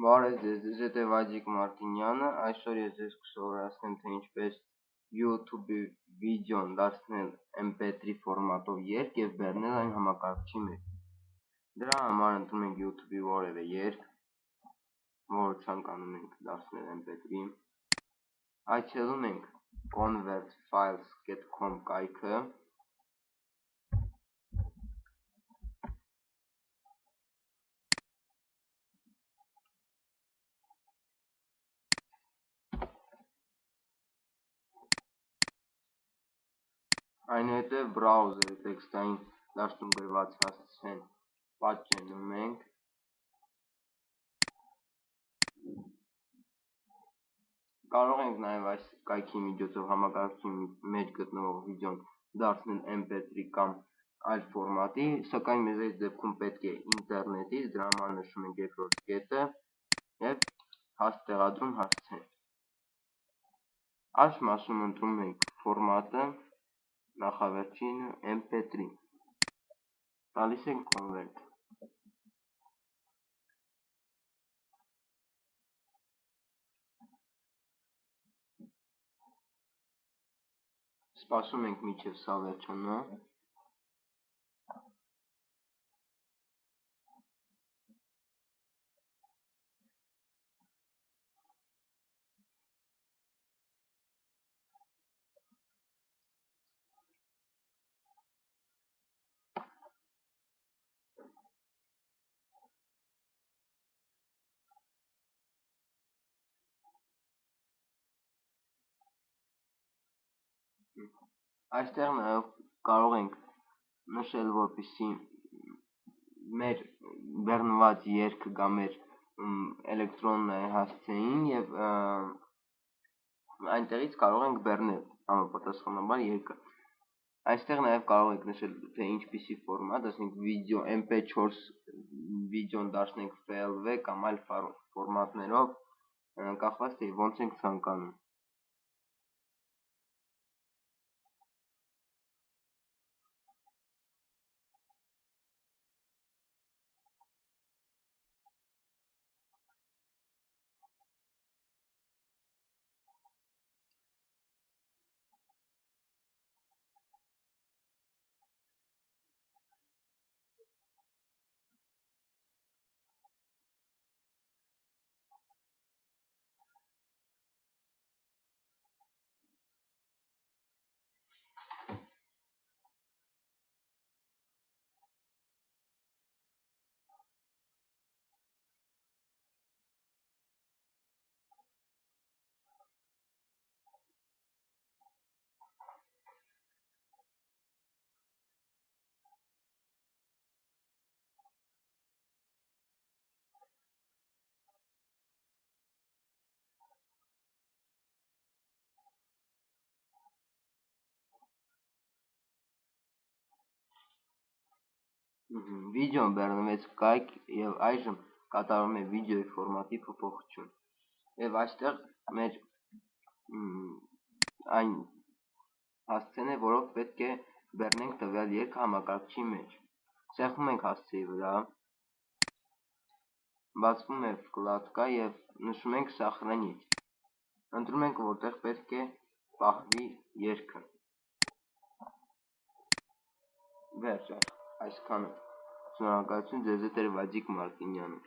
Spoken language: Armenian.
Բարև ձեզ, դե Վաջիկ Մարտինյանը, այսօր ես ձեզ կսովորացնեմ, թե ինչպես YouTube-ի վիդեոն դարձնել MP3 ֆորմատով երգ և բերնել այն համակարգչի մեջ։ Դրա համար ընտրում ենք YouTube-ի որևէ երգ, որ ցանկանում ենք դարձնել MP3, այցելում ենք convertfiles.com կայքը, այնուհետև բրաուզերի տեքստային դաշտում գրված հասցեն պատճենում ենք, կարող ենք նաև այս կայքի միջոցով համակարգչի մեջ գտնվող վիդեոն դարձնել MP3 կամ այլ ֆորմատի, սակայն մեզ այս դեպքում պետք է ինտերնետից, դրա համար նշում ենք երկրորդ կետը և տեղադրում հասցեն։ Այս մասում ընտրում ենք ֆորմատը, նախավերջինը MP3, տալիս ենք convert։ Սպասում ենք մինչև սա վերջանա։ Այստեղ նաև կարող ենք նշել, որպեսզի մեր բեռնված երգը կամ մեր էլեկտրոնները հասցեին և այնտեղից կարող ենք բեռնել համապատասխանաբար երգը։ Այստեղ նաև կարող եք նշել, թե ինչպիսի ֆորմատ, ասենք վիդեո MP4 վիդեոն դարձնենք FLV կամ այլ ֆորմատներով, կախված թե ոնց ենք ցանկանում։ Վիդեոն բեռնվեց կայք և այժմ կատարում է վիդեոյի ֆորմատի փոփոխություն։ Եվ այստեղ մեր այն հասցեն է, որով պետք է բեռնենք տվյալ երգը համակարգչի մեջ։ Սեղմում ենք հասցեի վրա, բացվում է վկլադկա և նշում ենք «Սохранить»։ Ընտրում ենք, որտեղ պետք է պահվի երգը։ Վերջ, այսքանը։ Շնորհակալություն, ձեզ հետ էր Վաջիկ Մարտինյանը։